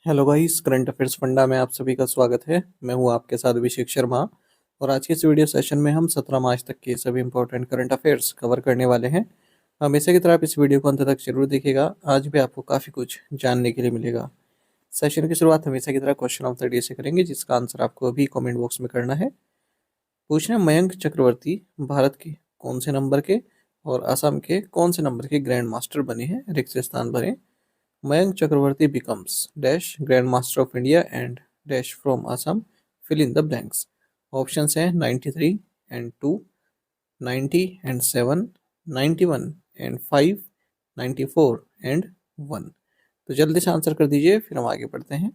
Hello guys, current affairs funda में आप सभी का स्वागत है। मैं हूं आपके साथ अभिषेक शर्मा। और आज के इस वीडियो सेशन में हम 17 मार्च तक के सभी इंपॉर्टेंट करंट अफेयर्स कवर करने वाले हैं। हमेशा की तरह आप इस वीडियो को अंत तक जरूर देखिएगा, आज भी आपको काफ़ी कुछ जानने के लिए मिलेगा। सेशन की शुरुआत हमेशा की तरह क्वेश्चन ऑफ द डे से करेंगे, जिसका आंसर आपको अभी कॉमेंट बॉक्स में करना है। पूछ रहे हैं, मयंक चक्रवर्ती भारत के कौन से नंबर के और असम के कौन से नंबर के ग्रैंड मास्टर बने हैं? रिक्त स्थान भरें। Mayank Chakravarti becomes dash Grandmaster of India and dash from Assam. Fill in the blanks. Options हैं 93 and 2, 90 and 7, 91 and 5, 94 and 1। तो जल्दी से आंसर कर दीजिए, फिर हम आगे बढ़ते हैं।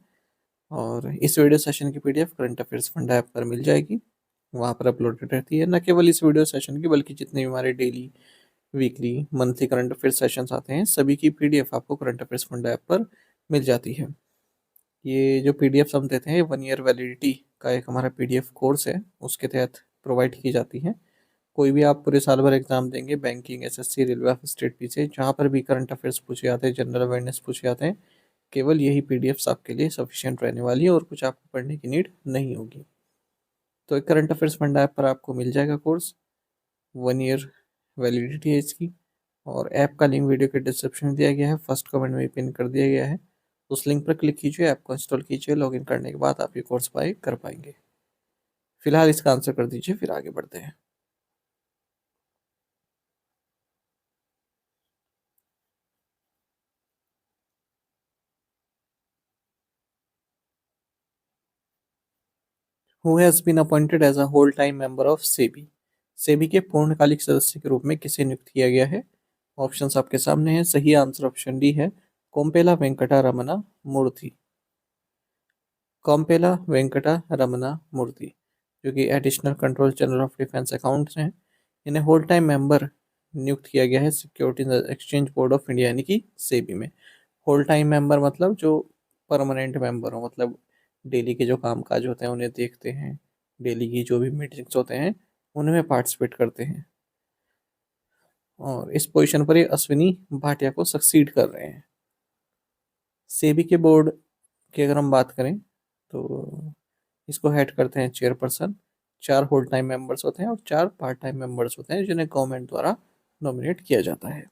और इस वीडियो सेशन की PDF current affairs funda app पर मिल जाएगी, वहाँ पर अपलोडेड रहती है। न केवल इस वीडियो सेशन की, बल्कि जितने भी हमारे daily, weekly, monthly current affair sessions आते हैं, सभी की पीडीएफ आपको करंट अफेयर्स फंडा ऐप पर मिल जाती है। ये जो पीडीएफ हम देते हैं, 1 ईयर वैलिडिटी का एक हमारा पीडीएफ कोर्स है, उसके तहत प्रोवाइड की जाती है। कोई भी आप पूरे साल भर एग्जाम देंगे, बैंकिंग, एसएससी, रेलवे, स्टेट पीछे, जहाँ पर भी करंट अफेयर्स पूछे जाते हैं, जनरल अवेयरनेस पूछे जाते हैं, केवल यही पीडीएफ्स आपके लिए सफिशिएंट रहने वाली है और कुछ आपको पढ़ने की नीड नहीं होगी। तो एक करंट अफेयर्स फंडा ऐप पर आपको मिल जाएगा कोर्स, 1 ईयर वैलिडिटी है इसकी। और ऐप का लिंक वीडियो के डिस्क्रिप्शन में दिया गया है, फर्स्ट कमेंट में पिन कर दिया गया है। उस लिंक पर क्लिक कीजिए, ऐप को इंस्टॉल कीजिए, लॉगिन करने के बाद आप ये कोर्स बाय कर पाएंगे। फिलहाल इसका आंसर कर दीजिए, फिर आगे बढ़ते हैं। Who has been appointed as a whole time member of SEBI? SEBI के पूर्णकालिक सदस्य के रूप में किसे नियुक्त किया गया है? ऑप्शंस आपके सामने हैं। सही आंसर ऑप्शन डी है, कोम्पेला वेंकटा रमना मूर्ति। कोम्पेला वेंकटा रमना मूर्ति, जो कि additional control general of defence accounts हैं, इन्हें होल टाइम मेंबर नियुक्त किया गया है securities exchange board of India यानी कि सेबी में। होल टाइम मेंबर मतलब जो परमानेंट मेंबर हो, मतलब डेली के जो काम काज होते हैं उन्हें देखते हैं, डेली की जो भी मीटिंग्स होते हैं उनमें पार्टिसिपेट करते हैं। और इस पोजीशन पर ये अश्विनी भाटिया को सक्सीड कर रहे हैं। सेबी के बोर्ड की अगर हम बात करें तो इसको हेड करते हैं चेयरपर्सन। 4 होल टाइम मेंबर्स होते हैं और 4 पार्ट टाइम मेंबर्स होते हैं, जिन्हें गवर्नमेंट द्वारा नॉमिनेट किया जाता है।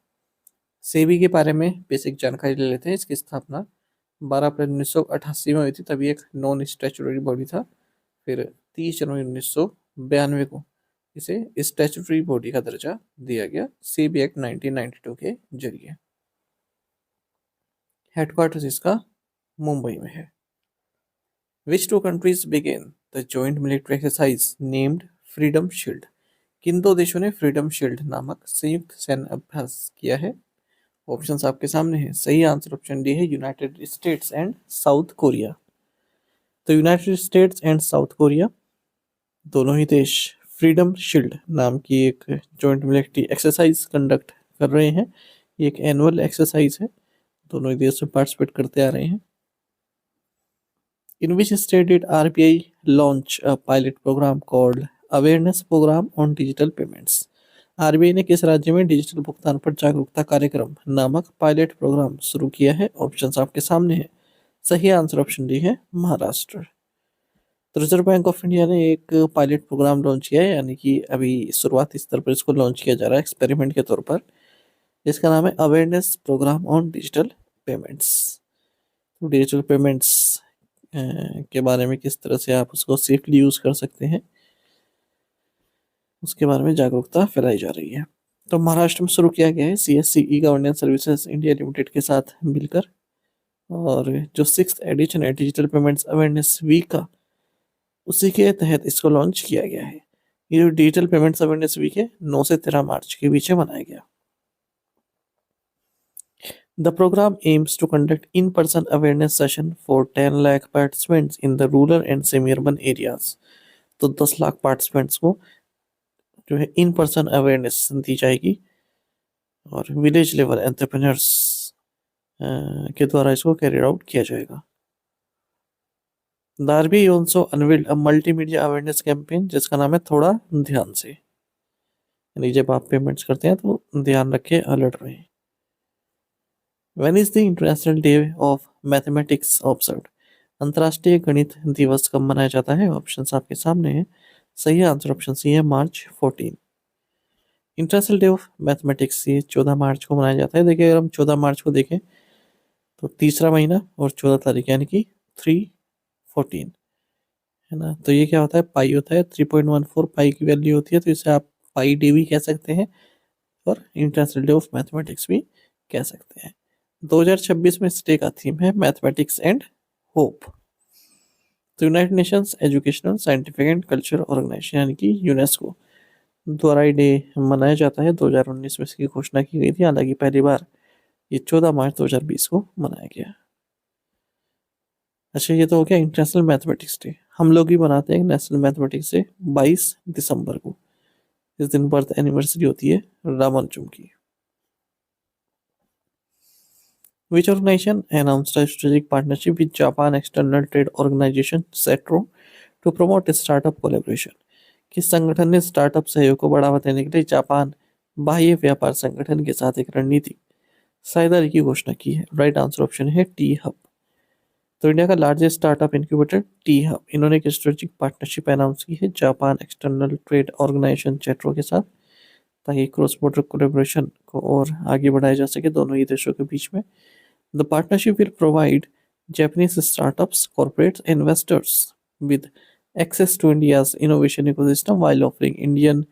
सेबी के बारे में बेसिक जानकारी ले लेते हैं। इसकी स्थापना 12 अप्रैल 1988 में हुई थी, तभी एक नॉन स्टैचुटरी बॉडी था। फिर 30 जनवरी 1992 को इसे स्टैचुटरी बॉडी का दर्जा दिया गया सेबी एक्ट 1992 के जरिए। हेडक्वार्टर्स इसका मुंबई में है। Which two countries began the joint military exercise named Freedom Shield? किन दो देशों ने फ्रीडम शील्ड नामक संयुक्त सैन्य अभ्यास किया है? ऑप्शंस आपके सामने हैं। सही आंसर ऑप्शन डी है, United States and South Korea. तो United States and South Korea दोनों ही देश फ्रीडम शील्ड नाम की एक जॉइंट मिलिट्री एक्सरसाइज कंडक्ट कर रहे हैं। ये एक एनुअल एक्सरसाइज है, दोनों ही देश में पार्टिसिपेट करते आ रहे हैं। In which state did RBI launch a pilot program called Awareness Program on Digital Payments? RBI ने किस राज्य में डिजिटल भुगतान पर जागरूकता कार्यक्रम नामक पायलट प्रोग्राम शुरू किया है? ऑप्शंस आपके सामने हैं। सही आंसर ऑप्शन डी है, महाराष्ट्र। तो रिजर्व बैंक ऑफ इंडिया ने एक पायलट प्रोग्राम लॉन्च किया है, यानी कि अभी शुरुआती स्तर पर इसको लॉन्च किया जा रहा है एक्सपेरिमेंट के तौर पर, जिसका नाम है awareness programme on digital payments. Digital payments के बारे में, किस तरह से आप उसको सेफली यूज़ कर सकते हैं, उसके बारे में जागरूकता फैलाई जा रही है। तो महाराष्ट्र में शुरू किया गया है CSC e governance services India limited के साथ मिलकर। और जो 6th एडिशन है डिजिटल पेमेंट्स अवेयरनेस वीक का, उसी के तहत इसको लॉन्च किया गया है। ये जो डिजिटल पेमेंट्स अवेयरनेस वीक है, 9 से 13 मार्च के बीच में मनाया गया। The program aims to conduct in-person awareness session for 10 lakh participants in the rural and semi-urban areas। तो 10 लाख पार्टिसिपेंट्स को जो है इन पर्सन अवेयरनेस दी जाएगी और विलेज लेवल एंटरप्रेन्योर्स के द्वारा इसको कैरियर आउट किया जाएगा। The RBI also unveiled a multimedia awareness campaign, जिसका नाम है थोड़ा ध्यान से। यानी जब आप पेमेंट्स करते हैं तो ध्यान रखें, अलर्ट रहें। When is the international day of mathematics observed? अंतर्राष्ट्रीय गणित दिवस कब मनाया जाता है? ऑप्शंस आपके सामने हैं। सही आंसर ऑप्शन सी है March 14। International day of mathematics ये 14 मार्च को मनाया जाता है। देखिए अगर हम 14 मार्च को देखें तो तीसरा महीना और 14 तारीख यानी कि 3/14 है ना। तो ये क्या होता है, पाई होता है। 3.14 पाई की वैल्यू होती है, तो इसे आप पाई डे भी कह सकते हैं और इंटरनेशनल डे ऑफ मैथमेटिक्स भी कह सकते हैं। 2026 में इस डे का थीम है मैथमेटिक्स एंड होप। तो United Nations Educational Scientific and Culture Organization यानी कि यूनेस्को द्वारा ये डे मनाया जाता है। 2019 में इसकी घोषणा की गई थी, हालांकि पहली बार ये 14 मार्च 2020 को मनाया गया। अच्छा, ये तो हो गया इंटरनेशनल मैथमेटिक्स डे। हम लोग भी मनाते हैं नेशनल मैथमेटिक्स डे 22 दिसंबर को। इस दिन बर्थ एनिवर्सरी होती है रामानुजम की। Which organization announced a strategic partnership with Japan External Trade Organization (SETRO) to promote startup collaboration? किस संगठन ने स्टार्टअप सहयोग को बढ़ावा देने के लिए जापान बाह्य व्यापार संगठन के साथ एक रणनीतिक साझेदारी की घोषणा की है? राइट आंसर ऑप्शन है टी हब। तो इंडिया का largest startup incubator T Hub, इन्होंने एक स्ट्रेटेजिक पार्टनरशिप अनाउंस की है जापान एक्सटर्नल ट्रेड ऑर्गेनाइजेशन (जेट्रो) के साथ, ताकि क्रॉस बॉर्डर कोलेबोरेशन को और आगे बढ़ाया जा सके दोनों ही देशों के बीच में। The partnership will provide Japanese startups, corporates, and investors with access to India's innovation ecosystem while offering Indian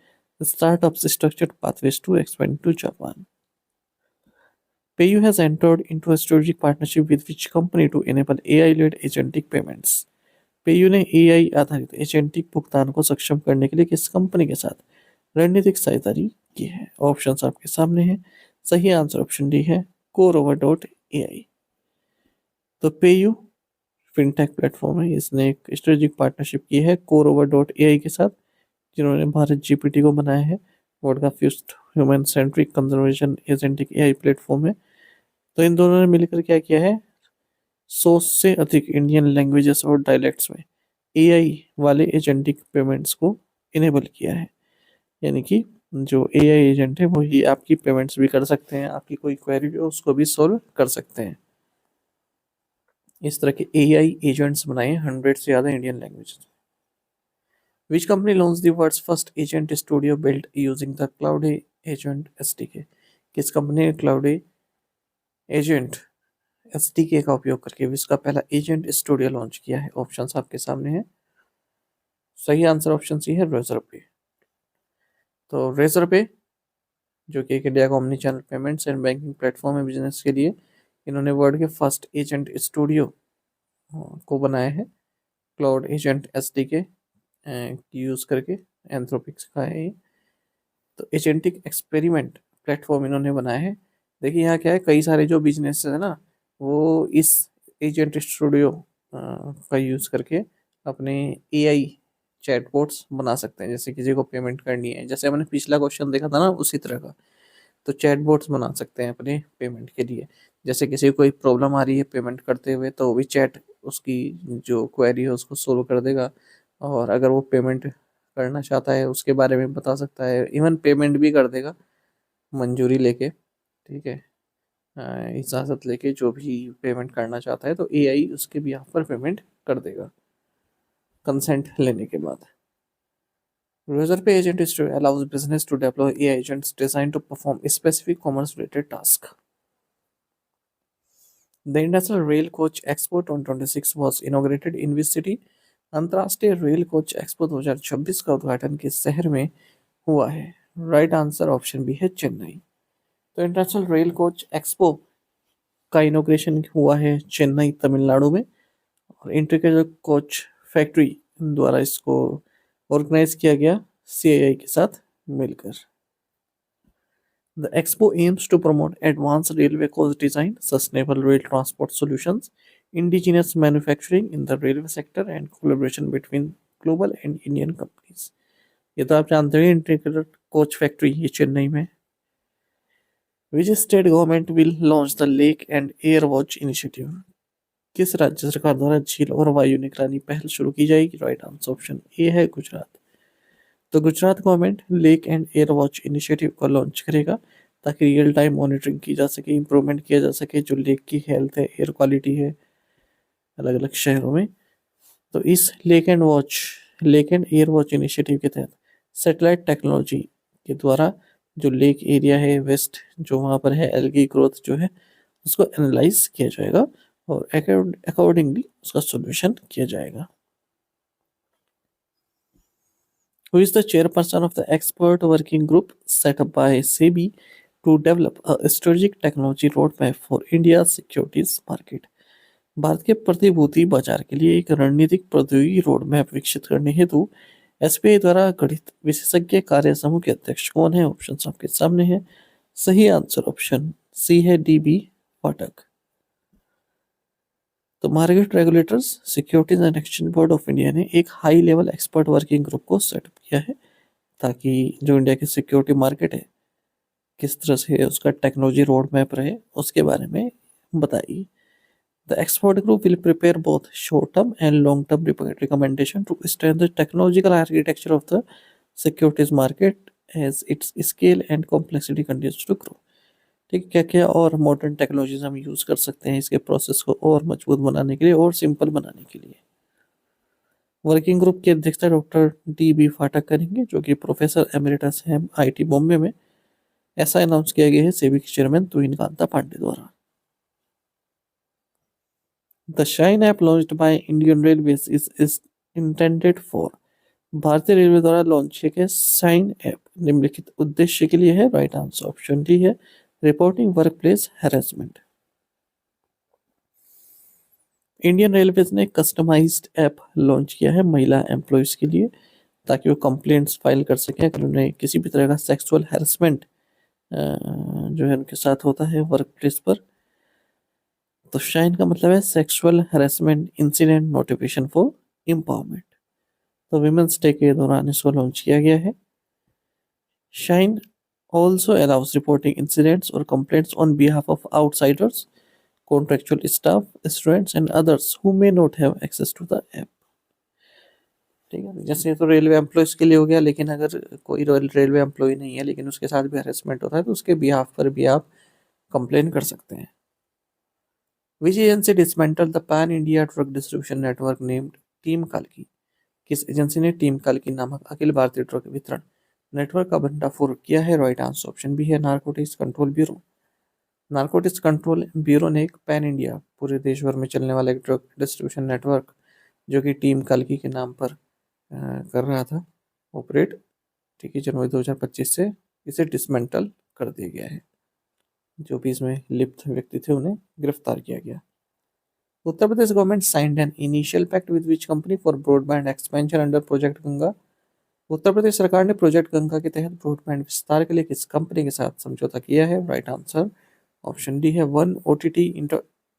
startups structured pathways to expand to Japan. PayU has entered into a strategic partnership with which company to enable AI-led agentic payments? PayU ने AI आधारित agentic भुगतान को सक्षम करने के लिए किस company के साथ रणनीतिक साझेदारी की है? ऑप्शंस आपके सामने हैं। सही आंसर ऑप्शन डी है CoreOver.ai। तो पेयू फिनटेक प्लेटफॉर्म है, इसने एक स्ट्रेटेजिक पार्टनरशिप की है CoreOver.ai के साथ, जिन्होंने भारत जीपीटी को बनाया है। वर्ल्ड का first human centric conservation agentic AI platform है। तो इन दोनों ने मिलकर क्या किया है, 100 से अधिक इंडियन लैंग्वेजेस और डायलेक्ट्स में एआई वाले एजेंटिक पेमेंट्स को इनेबल किया है। यानी कि जो एआई एजेंट है वो ही आपकी पेमेंट्स भी कर सकते हैं, आपकी कोई क्वेरी हो उसको भी सोल्व कर सकते हैं। इस तरह के एआई एजेंट्स बनाए 100 से ज़्यादा Indian language. Which company launch the world's first agent studio built using the Claude agent SDK? किस कंपनी ने क्लाउड एजेंट एसडीके का उपयोग करके विश्व का पहला एजेंट स्टूडियो लॉन्च किया है? ऑप्शंस आपके सामने हैं। सही आंसर ऑप्शन सी है रेजर पे। तो रेजर पे जो कि एक इंडिया का omni channel payments and banking platform है बिजनेस के लिए, इन्होंने वर्ल्ड के फर्स्ट एजेंट स्टूडियो को बनाया है क्लाउड एजेंट एसडीके यूज़ करके। एंथ्रोपिक्स का है ये। तो एजेंटिक एक्सपेरिमेंट प्लेटफॉर्म इन्होंने बनाया है। देखिए यहाँ क्या है, कई सारे जो बिजनेस है ना वो इस एजेंट स्टूडियो का यूज़ करके अपने एआई चैटबॉट्स बना सकते हैं। जैसे किसी को पेमेंट करनी है, जैसे हमने पिछला क्वेश्चन देखा था ना उसी तरह का, तो चैटबॉट्स बना सकते हैं अपने पेमेंट के लिए। जैसे किसी को कोई प्रॉब्लम आ रही है पेमेंट करते हुए, तो वो भी चैट उसकी जो क्वेरी है उसको सोल्व कर देगा। और अगर वो पेमेंट करना चाहता है उसके बारे में बता सकता है, इवन पेमेंट भी कर देगा मंजूरी लेके। ठीक है, इजाज़त लेके जो भी पेमेंट करना चाहता है तो एआई उसके भी यहाँ पर पेमेंट कर देगा कंसेंट लेने के बाद। Razorpay Agent allows business to deploy AI agents designed to perform specific commerce-related tasks. The International Rail Coach Expo 2026 was inaugurated in which city? अंतर्राष्ट्रीय रेल कोच एक्सपो 2026 का उद्घाटन किस शहर में हुआ है? राइट आंसर ऑप्शन बी है चेन्नई। तो इंटरनेशनल रेल कोच एक्सपो का इनोग्रेशन हुआ है चेन्नई तमिलनाडु में, और इंटीग्रेटेड कोच फैक्ट्री द्वारा इसको ऑर्गेनाइज किया गया सीआईआई के साथ मिलकर। The expo aims to promote advanced railway coach design, sustainable rail transport solutions, indigenous manufacturing in the railway sector, and collaboration between global and Indian companies. ये तो आप जानते हैं इंटीग्रेटेड कोच फैक्ट्री ये चेन्नई में। Which state government will launch the Lake and Air Watch initiative? किस राज्य सरकार द्वारा झील और वायु निगरानी पहल शुरू की जाएगी? राइट आंसर ऑप्शन ए है गुजरात। तो Gujarat government lake and air watch initiative को लॉन्च करेगा ताकि रियल टाइम मॉनिटरिंग की जा सके, इम्प्रूवमेंट किया जा सके जो लेक की हेल्थ है, एयर क्वालिटी है अलग अलग शहरों में। तो इस lake and air watch initiative के तहत सैटेलाइट टेक्नोलॉजी के द्वारा जो लेक एरिया है वेस्ट, जो वहाँ पर है एल्गी ग्रोथ जो है, उसको एनालाइज किया जाएगा और अकॉर्डिंगली उसका सोल्यूशन किया जाएगा। Who is the chairperson of the expert working group set up by SEBI to develop a strategic technology roadmap for India's securities market? Bharat के प्रतिभूति बाजार के लिए एक रणनीतिक प्रौद्योगिकी रोड मैप विकसित करने हेतु एसबीआई द्वारा गठित विशेषज्ञ कार्य समूह के अध्यक्ष कौन है? ऑप्शन आपके सामने है। सही आंसर ऑप्शन सी है, DB पाठक। तो market regulators securities and exchange board of India ने एक high level expert working group को सेटअप किया है ताकि जो इंडिया की सिक्योरिटी मार्केट है किस तरह से उसका टेक्नोलॉजी रोड मैप रहे उसके बारे में बताइए। The expert group will prepare both short-term and long-term recommendation to strengthen the technological architecture of the securities market as its scale and complexity continues to grow। ठीक है, क्या क्या और मॉडर्न टेक्नोलॉजीज हम यूज़ कर सकते हैं इसके प्रोसेस को और मजबूत बनाने के लिए और सिंपल बनाने के लिए। वर्किंग ग्रुप की अध्यक्षता डॉक्टर DB फाटक करेंगे जो कि प्रोफेसर एमेरिटस हैं IIT बॉम्बे में। ऐसा अनाउंस किया गया है सेबी के चेयरमैन तुहिन कांता पांडे द्वारा। The Shine app launched by Indian Railways is intended for। भारतीय रेलवे द्वारा लॉन्च किया गया साइन ऐप निम्नलिखित उद्देश्य के लिए है। राइट आंसर ऑप्शन डी है, reporting workplace harassment. Indian railways ने कस्टमाइज्ड ऐप लॉन्च किया है महिला एम्प्लॉयज के लिए ताकि वो कंप्लेंट्स फाइल कर सकें अगर उन्हें किसी भी तरह का सेक्सुअल हैरेसमेंट जो है उनके साथ होता है वर्क प्लेस पर। तो शाइन का मतलब है sexual harassment incident notification for empowerment. तो विमेंस डे के दौरान इसको लॉन्च किया गया है। SHINE also allows reporting incidents और complaints on behalf of outsiders, contractual staff, students and others who may not have access to the app. ठीक है, जैसे तो रेलवे एम्प्लॉयज के लिए हो गया, लेकिन अगर कोई रेलवे एम्प्लॉय नहीं है लेकिन उसके साथ भी हैरेसमेंट होता है तो उसके बिहाफ पर भी आप कंप्लेन कर सकते हैं। Which agency dismantled the Pan India Drug Distribution Network named team कालकी? किस एजेंसी ने टीम कालकी नामक अखिल भारतीय ड्रग वितरण नेटवर्क का भंडाफोड़ किया है? राइट आंसर ऑप्शन बी है, narcotics control bureau. Narcotics control bureau ने एक पैन इंडिया पूरे देश भर में चलने वाला एक ड्रग डिस्ट्रीब्यूशन नेटवर्क जो कि टीम कालकी के नाम पर कर रहा था ऑपरेट, ठीक है, जनवरी 2025 से इसे डिसमेंटल कर दिया गया है। जो भी इसमें लिप्त व्यक्ति थे उन्हें गिरफ्तार किया गया। Uttar Pradesh government signed an initial pact with which company for broadband expansion under project Ganga? Uttar Pradesh सरकार ने प्रोजेक्ट गंगा के तहत ब्रॉडबैंड विस्तार के लिए किस कंपनी के साथ समझौता किया है? राइट आंसर ऑप्शन डी है, one OTT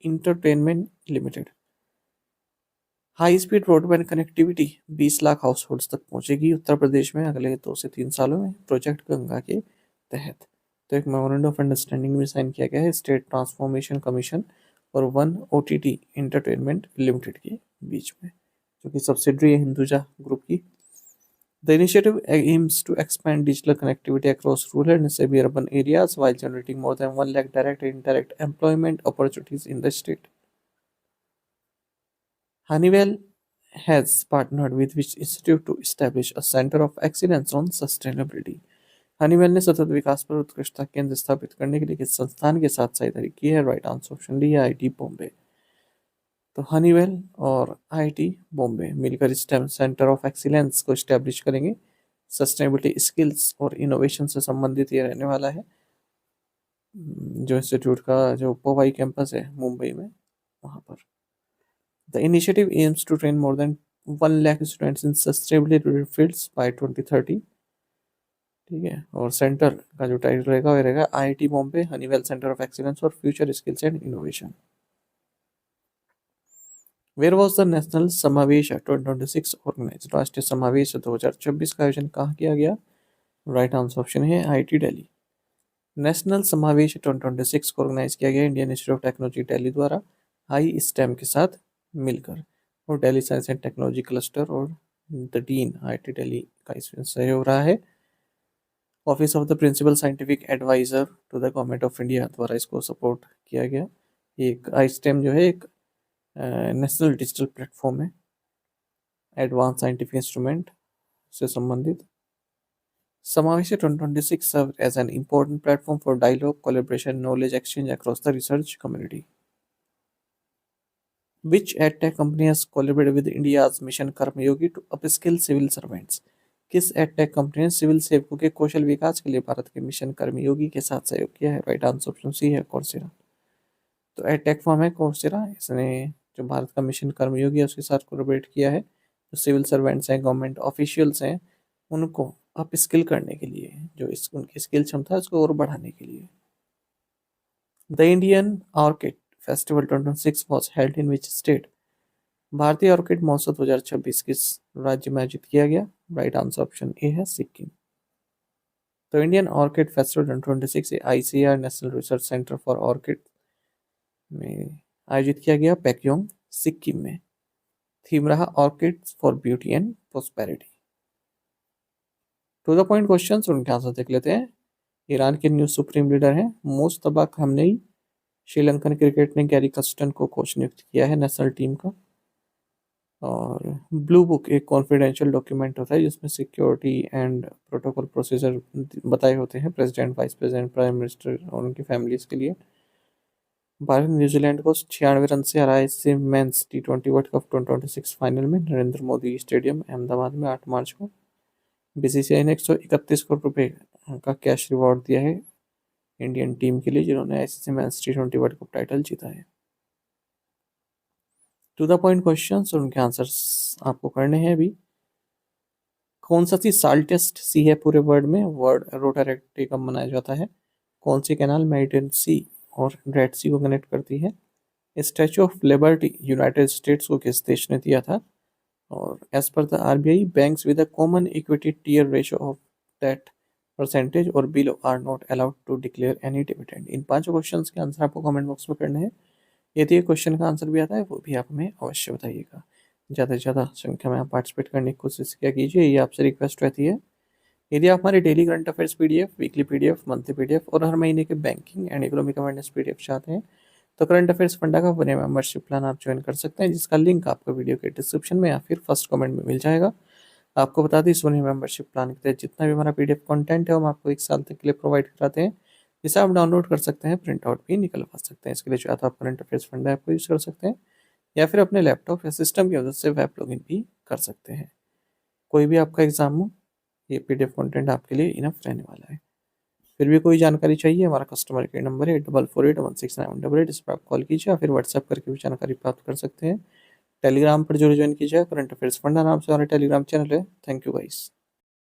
entertainment limited. High speed broadband connectivity 20 lakh house holds तक पहुंचेगी उत्तर प्रदेश में अगले 2 से 3 सालों में प्रोजेक्ट गंगा के तहत। तो एक मेमोरेंडम ऑफ अंडरस्टैंडिंग में साइन किया गया है स्टेट ट्रांसफॉर्मेशन कमीशन और वन OTT इंटरटेनमेंट लिमिटेड के बीच में, जो कि सब्सिडरी है हिंदुजा ग्रुप की। The initiative aims to expand digital connectivity across rural and semi urban areas while generating more than 1 lakh direct and indirect employment opportunities in the state. Honeywell has partnered with which institute to establish a center of excellence on sustainability? Honeywell ने सतत विकास पर उत्कृष्टता केंद्र स्थापित करने के लिए किस संस्थान के साथ साझेदारी की है? राइट आंसर ऑप्शन डी है, IIT बॉम्बे। तो हनीवेल और IIT बॉम्बे मिलकर स्टेम सेंटर ऑफ एक्सीलेंस को स्टैब्लिश करेंगे। सस्टेनेबिलिटी स्किल्स और इनोवेशन से संबंधित ये रहने वाला है। जो इंस्टीट्यूट का जो पोवाई कैंपस है मुंबई में, वहाँ पर। The initiative aims to train more than 1 lakh students in sustainability fields by 2030। ठीक है, और सेंटर का जो टाइटल रहेगा वो रहेगा IIT Bombay Honeywell centre of excellence for future skills and innovation. Where was the national Samavesh 2026 organise? राष्ट्रीय समावेश 2026 का आयोजन कहाँ किया गया? राइट आंसर ऑप्शन है, IIT दिल्ली। नेशनल समावेश 2026 को ऑर्गेनाइज किया गया Indian institute of technology Delhi द्वारा आई स्टेम के साथ मिलकर, और Delhi science and technology cluster और द डीन IIT दिल्ली का इसमें सहयोग रहा है। Office of the principal scientific adviser to the government of India द्वारा इसको सपोर्ट किया गया। एक आईस्टेम जो है एक नेशनल डिजिटल प्लेटफॉर्म है एडवांस साइंटिफिक इंस्ट्रूमेंट से संबंधित। समावेशी 2026 served as an important platform for dialogue, collaboration, knowledge exchange across the research community. Which EdTech company has collaborated with India's Mission Karmayogi to upskill civil servants? किस edtech company ने civil सेवकों के कौशल विकास के लिए भारत के मिशन कर्मयोगी के साथ सहयोग किया है? राइट आंसर ऑप्शन सी है कोर्सेरा। तो एडटेक फॉर्म है कोर्सेरा, इसने जो भारत का मिशन कर्मयोगी है उसके साथ कोलैबोरेट किया है। जो सिविल सर्वेंट्स हैं, गवर्नमेंट ऑफिशियल्स हैं, उनको अप स्किल करने के लिए, जो उनकी स्किल क्षमता है उसको और बढ़ाने के लिए। The Indian orchid festival 2026 was held in which state? भारतीय ऑर्किड महोत्सव 2026 किस राज्य में आयोजित किया गया? राइट आंसर ऑप्शन ए है सिक्किम। तो Indian orchid festival 2026 ICR national research centre for orchid में आयोजित किया गया पैक्योंग, सिक्किम में। थीम रहा orchids for beauty and prosperity. To the point questions, उनके आंसर देख लेते हैं। ईरान के न्यू सुप्रीम लीडर हैं मुस्तफा खamenei। श्रीलंकन क्रिकेट ने गैरी कर्स्टन को कोच नियुक्त किया है नेशनल टीम का। और ब्लू बुक एक कॉन्फिडेंशियल डॉक्यूमेंट होता है जिसमें सिक्योरिटी एंड प्रोटोकॉल प्रोसीजर बताए होते हैं president, vice president, prime minister और उनकी फैमिलीज के लिए। भारत ने न्यूजीलैंड को 96 रन से हराया इससे mains T20 world cup 2026 final में नरेंद्र मोदी स्टेडियम अहमदाबाद में 8 मार्च को। बीसीसीआई ने 131 करोड़ रुपए का कैश रिवॉर्ड दिया है इंडियन टीम के लिए जिन्होंने ICC men's T20 world cup title जीता है। टू द पॉइंट क्वेश्चंस और उनके आंसर्स आपको करने हैं अभी। कौन सा सी साल्टेस्ट सी है पूरे वर्ल्ड में? वर्ल्ड रोटारेक्टी कब मनाया जाता है? कौन सी कैनाल मेडिटेरियन सी और रेड सी को कनेक्ट करती है? Statue of Liberty United States को किस देश ने दिया था? और as per the RBI banks with a common equity tier ratio of that percentage और below are not allowed to declare any dividend. इन पांचों क्वेश्चंस के आंसर आपको कमेंट बॉक्स में करने हैं। यदि ये क्वेश्चन का आंसर भी आता है वो भी आप हमें अवश्य बताइएगा। ज़्यादा से ज़्यादा संख्या में आप पार्टिसिपेट करने की कोशिश किया कीजिए, ये आपसे रिक्वेस्ट रहती है। यदि आप हमारे daily current affairs PDF, weekly PDF, monthly PDF और हर महीने के banking and economic awareness PDF चाहते हैं तो करंट अफेयर्स फंडा का फ्री मेंबरशिप प्लान आप ज्वाइन कर सकते हैं, जिसका लिंक आपको वीडियो के डिस्क्रिप्शन में या फिर फर्स्ट कमेंट में मिल जाएगा। आपको बता दें, सोनी मेंबरशिप प्लान के तहत जितना भी हमारा पीडीएफ कंटेंट है वो हम आपको 1 साल तक के लिए प्रोवाइड कराते हैं, जिसे आप डाउनलोड कर सकते हैं, प्रिंट आउट भी निकलवा सकते हैं। इसके लिए चाहे तो आप करंट अफेयर्स फंडा ऐप को यूज़ कर सकते हैं या फिर अपने लैपटॉप या सिस्टम की मदद से वेब लॉगिन भी कर सकते हैं। कोई भी आपका एग्जाम हो, ये पीडीएफ कंटेंट आपके लिए इनफ रहने वाला है। फिर भी कोई जानकारी चाहिए, हमारा कस्टमर केयर नंबर है 8448169188, इस पर आप कॉल कीजिए या फिर व्हाट्सएप करके भी जानकारी प्राप्त कर सकते हैं। टेलीग्राम पर जरूर ज्वाइन कीजिए, करंट अफेयर्स फंडा नाम से हमारा टेलीग्राम चैनल है। Thank you guys.